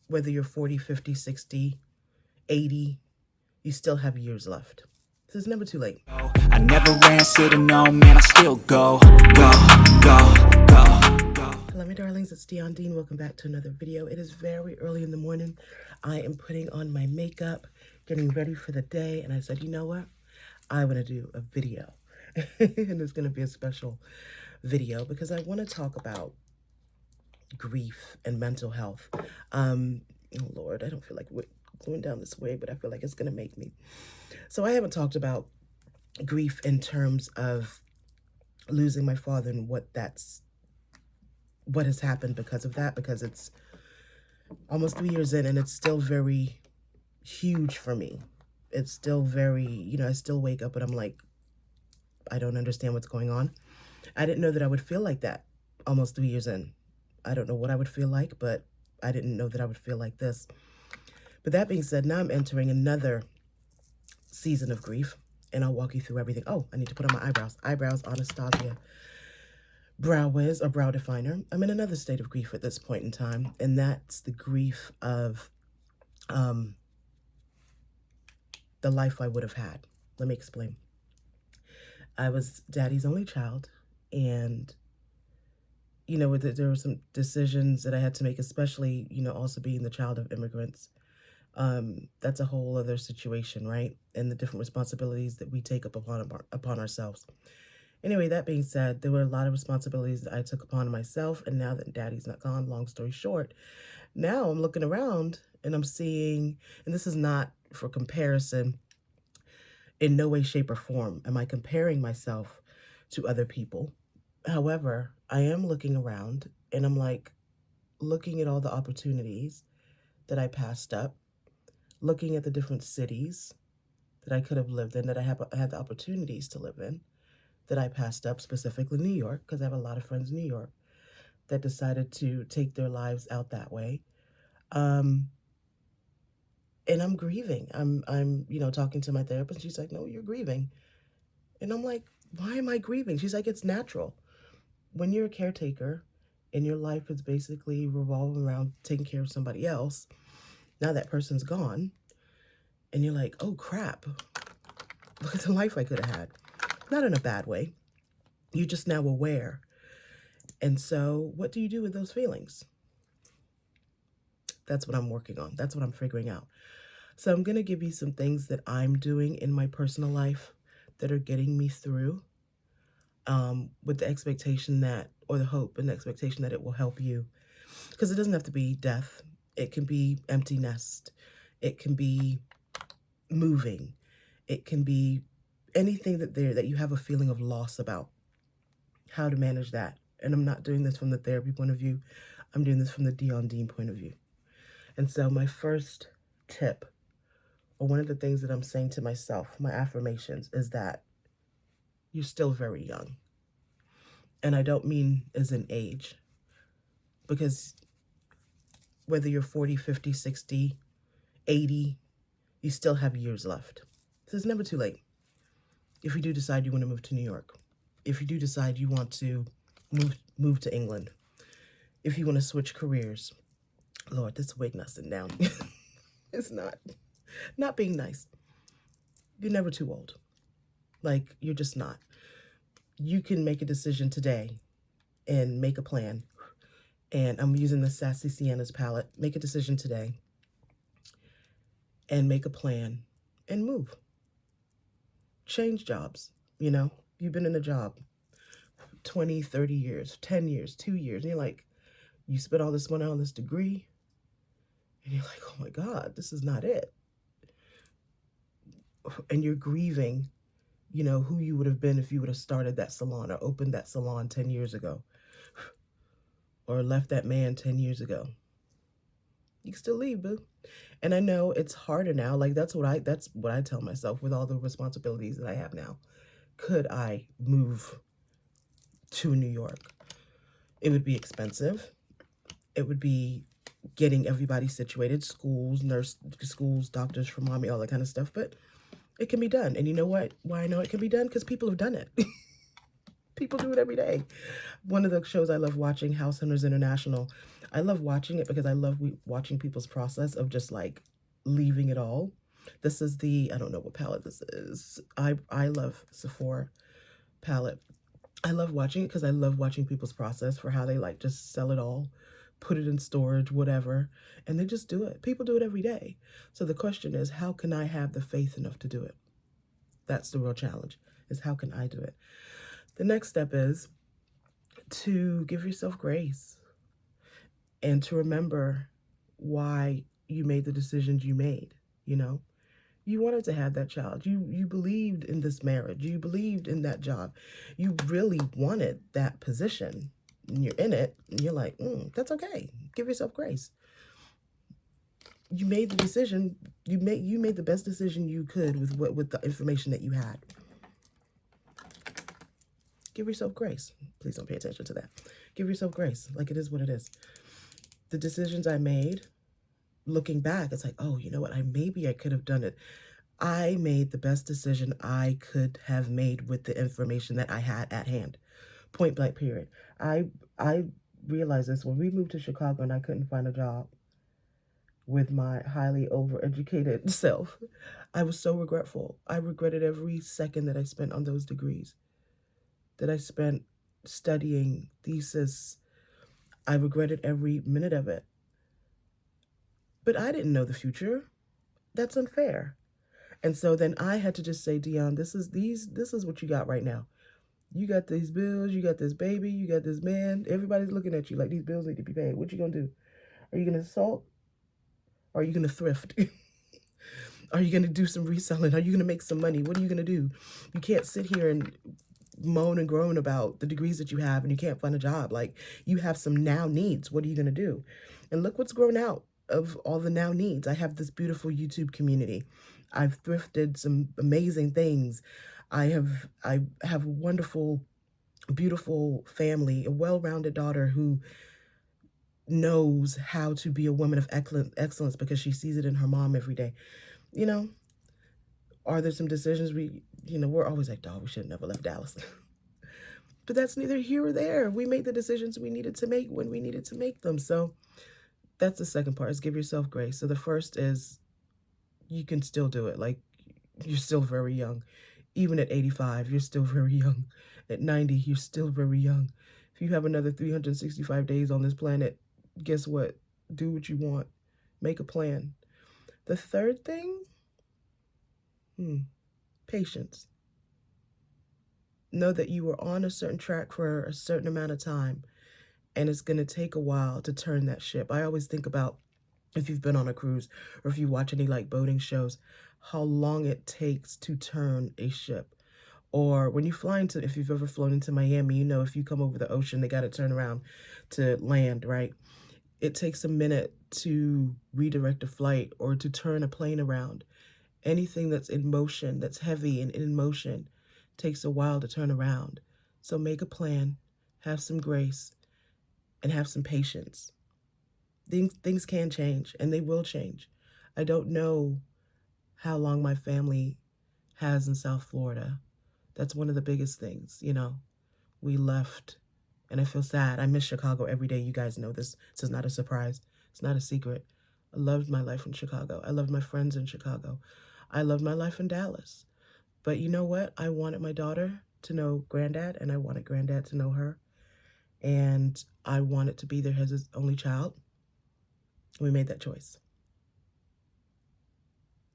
whether you're 40, 50, 60, 80, you still have years left. So it's never too late. I never answer to no, man, I still go. Hello, my darlings, it's Dion Dean. Welcome back to another video. It is very early in the morning. I am putting on my makeup, getting ready for the day, and I said, you know what? I want to do a video. And it's going to be a special video because I want to talk about grief and mental health. Oh Lord, I don't feel like going down this way, but I feel like it's going to make me. So I haven't talked about grief in terms of losing my father and what has happened because of that, because it's almost 3 years in and it's still very huge for me. It's still very, I still wake up and I'm like, I don't understand what's going on. I didn't know that I would feel like that almost 3 years in. I don't know what I would feel like, but I didn't know that I would feel like this. But that being said, now I'm entering another season of grief, and I'll walk you through everything. Oh, I need to put on my eyebrows. Eyebrows, Anastasia Brow Wiz or Brow Definer. I'm in another state of grief at this point in time, and that's the grief of the life I would have had. Let me explain. I was Daddy's only child, and there were some decisions that I had to make, especially, also being the child of immigrants. That's a whole other situation, right? And the different responsibilities that we take up upon ourselves. Anyway, that being said, there were a lot of responsibilities that I took upon myself, and now that Daddy's not gone, long story short, now I'm looking around and I'm seeing, and this is not for comparison, in no way, shape, or form am I comparing myself to other people. However, I am looking around and I'm like looking at all the opportunities that I passed up, looking at the different cities that I could have lived in, that I had the opportunities to live in, that I passed up, specifically New York, because I have a lot of friends in New York that decided to take their lives out that way. And I'm grieving. I'm talking to my therapist. She's like, no, you're grieving. And I'm like, why am I grieving? She's like, it's natural. When you're a caretaker and your life is basically revolving around taking care of somebody else, now that person's gone, and you're like, oh crap, look at the life I could have had. Not in a bad way. You're just now aware. And so what do you do with those feelings? That's what I'm working on. That's what I'm figuring out. So I'm going to give you some things that I'm doing in my personal life that are getting me through, with the expectation that, or the hope and the expectation that it will help you. Because it doesn't have to be death. It can be empty nest. It can be moving. It can be anything that you have a feeling of loss about. How to manage that. And I'm not doing this from the therapy point of view. I'm doing this from the Dion Dean point of view. And so my first tip, or one of the things that I'm saying to myself, my affirmations, is that you're still very young. And I don't mean as in age, because whether you're 40, 50, 60, 80, you still have years left. So it's never too late. If you do decide you want to move to New York, if you do decide you want to move to England, if you want to switch careers, Lord, this wig not sitting down. It's not being nice. You're never too old. Like, you're just not. You can make a decision today and make a plan. And I'm using the Sassy Sienna's palette. Make a decision today and make a plan and move. Change jobs. You've been in a job 20, 30 years, 10 years, 2 years. And you're like, you spent all this money on this degree. And you're like, oh my God, this is not it. And you're grieving, who you would have been if you would have started that salon or opened that salon 10 years ago. Or left that man 10 years ago. You can still leave, boo. And I know it's harder now. Like, that's what I tell myself with all the responsibilities that I have now. Could I move to New York? It would be expensive. It would be getting everybody situated, schools, doctors for mommy, all that kind of stuff. But it can be done. And you know what? Why I know it can be done? Because people have done it. People do it every day. One of the shows I love watching, House Hunters International, I love watching it because I love watching people's process of just like leaving it all. This is the, I don't know what palette this is. I love Sephora palette. I love watching it because I love watching people's process for how they like just sell it all, put it in storage, whatever, and they just do it. People do it every day. So the question is, how can I have the faith enough to do it? That's the real challenge, is how can I do it? The next step is to give yourself grace and to remember why you made the decisions you made, you know? You wanted to have that child. You believed in this marriage. You believed in that job. You really wanted that position. And you're in it, and you're like, that's okay. Give yourself grace. You made the decision. You made the best decision you could with the information that you had. Give yourself grace. Please don't pay attention to that. Give yourself grace. Like, it is what it is. The decisions I made, looking back, it's like, oh, you know what? Maybe I could have done it. I made the best decision I could have made with the information that I had at hand. Point blank, period. I realized this when we moved to Chicago and I couldn't find a job with my highly overeducated self. I was so regretful. I regretted every second that I spent on those degrees, that I spent studying, thesis. I regretted every minute of it. But I didn't know the future. That's unfair. And so then I had to just say, Dion, this is what you got right now. You got these bills, you got this baby, you got this man. Everybody's looking at you like these bills need to be paid. What you gonna do? Are you gonna sulk? Or are you gonna thrift? Are you gonna do some reselling? Are you gonna make some money? What are you gonna do? You can't sit here and moan and groan about the degrees that you have and you can't find a job. Like, you have some now needs. What are you gonna do? And look what's grown out of all the now needs. I have this beautiful YouTube community. I've thrifted some amazing things. I have a wonderful, beautiful family, a well-rounded daughter who knows how to be a woman of excellence because she sees it in her mom every day. You know, are there some decisions we're always like, dog, we should have never left Dallas. But that's neither here or there. We made the decisions we needed to make when we needed to make them. So that's the second part, is give yourself grace. So the first is, you can still do it. Like, you're still very young. Even at 85, you're still very young. At 90, you're still very young. If you have another 365 days on this planet, guess what? Do what you want. Make a plan. The third thing, patience. Know that you were on a certain track for a certain amount of time, and it's going to take a while to turn that ship. I always think about, if you've been on a cruise or if you watch any like boating shows, how long it takes to turn a ship. Or when you fly into, if you've ever flown into Miami, you know, if you come over the ocean, they got to turn around to land, right? It takes a minute to redirect a flight or to turn a plane around. Anything that's in motion, that's heavy and in motion, takes a while to turn around. So make a plan, have some grace, and have some patience. Things can change, and they will change. I don't know how long my family has in South Florida. That's one of the biggest things, We left, and I feel sad. I miss Chicago every day. You guys know this. This is not a surprise. It's not a secret. I loved my life in Chicago. I loved my friends in Chicago. I loved my life in Dallas. But you know what? I wanted my daughter to know Granddad, and I wanted Granddad to know her. And I wanted to be there as his only child. We made that choice.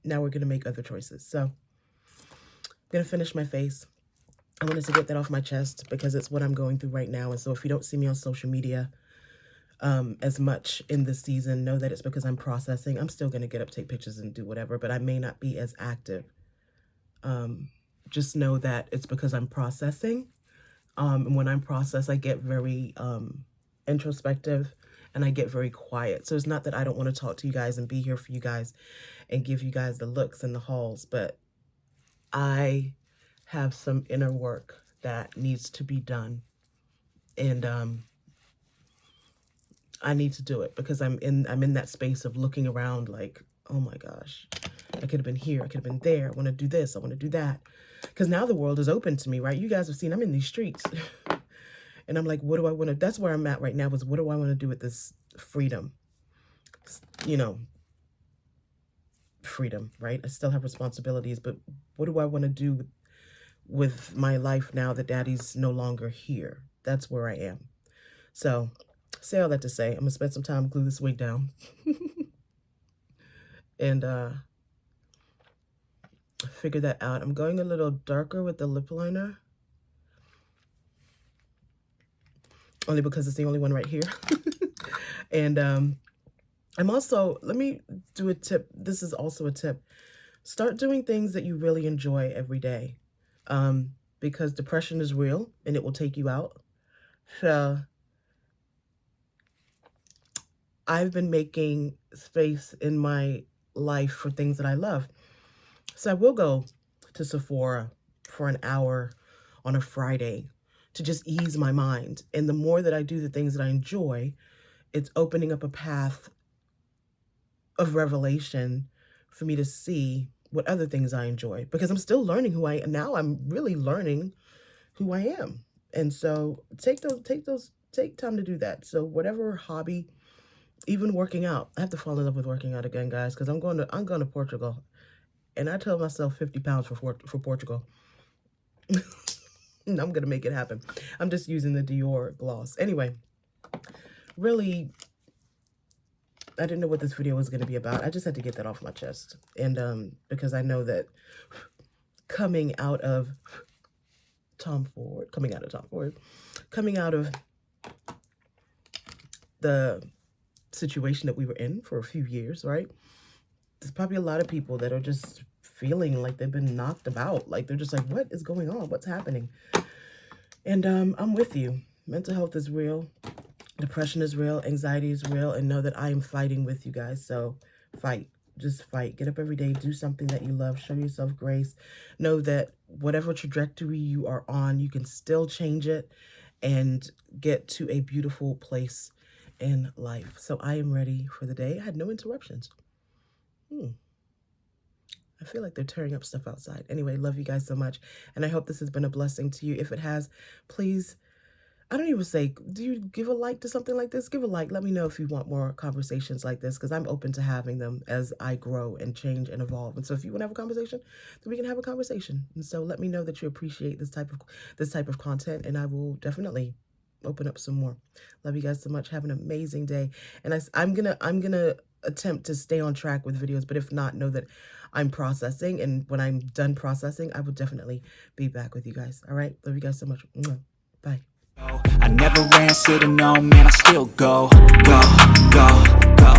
Now we're going to make other choices. So I'm going to finish my face. I wanted to get that off my chest because it's what I'm going through right now. And so if you don't see me on social media as much in this season, know that it's because I'm processing. I'm still going to get up, take pictures, and do whatever, but I may not be as active. Just know that it's because I'm processing. And when I'm processed, I get very introspective and I get very quiet. So it's not that I don't want to talk to you guys and be here for you guys and give you guys the looks and the hauls, but I have some inner work that needs to be done. And I need to do it because I'm in that space of looking around like, oh my gosh, I could have been here. I could have been there. I want to do this. I want to do that. Because now the world is open to me, right? You guys have seen I'm in these streets. And I'm like, what do I want to, that's where I'm at right now, is what do I want to do with this freedom? You know, freedom, right? I still have responsibilities, but what do I want to do with my life now that daddy's no longer here? That's where I am. So, say all that to say, I'm gonna spend some time glue this wig down and figure that out. I'm going a little darker with the lip liner, only because it's the only one right here. And I'm also, let me do a tip. This is also a tip. Start doing things that you really enjoy every day, because depression is real and it will take you out. So I've been making space in my life for things that I love. So I will go to Sephora for an hour on a Friday to just ease my mind. And the more that I do the things that I enjoy, it's opening up a path of revelation for me to see what other things I enjoy, because I'm still learning who I am. Now I'm really learning who I am. And so take time to do that. So whatever hobby, even working out. I have to fall in love with working out again, guys, because I'm going to Portugal. And I told myself 50 pounds for Portugal. I'm going to make it happen. I'm just using the Dior gloss. Anyway, really, I didn't know what this video was going to be about. I just had to get that off my chest. And because I know that coming out of Tom Ford, coming out of the situation that we were in for a few years, right? There's probably a lot of people that are just feeling like they've been knocked about. Like they're just like, what is going on? What's happening? And I'm with you. Mental health is real. Depression is real. Anxiety is real. And know that I am fighting with you guys. So fight. Just fight. Get up every day. Do something that you love. Show yourself grace. Know that whatever trajectory you are on, you can still change it and get to a beautiful place in life. So I am ready for the day. I had no interruptions. I feel like they're tearing up stuff outside. Anyway, love you guys so much. And I hope this has been a blessing to you. If it has, please, I don't even say, do you give a like to something like this? Give a like. Let me know if you want more conversations like this, because I'm open to having them as I grow and change and evolve. And so if you want to have a conversation, then we can have a conversation. And so let me know that you appreciate this type of content, and I will definitely open up some more. Love you guys so much. Have an amazing day. And I'm gonna attempt to stay on track with videos, but if not, know that I'm processing, and when I'm done processing, I will definitely be back with you guys. All right, love you guys so much. Bye. I never answer to no, man, I still go, go, go, go.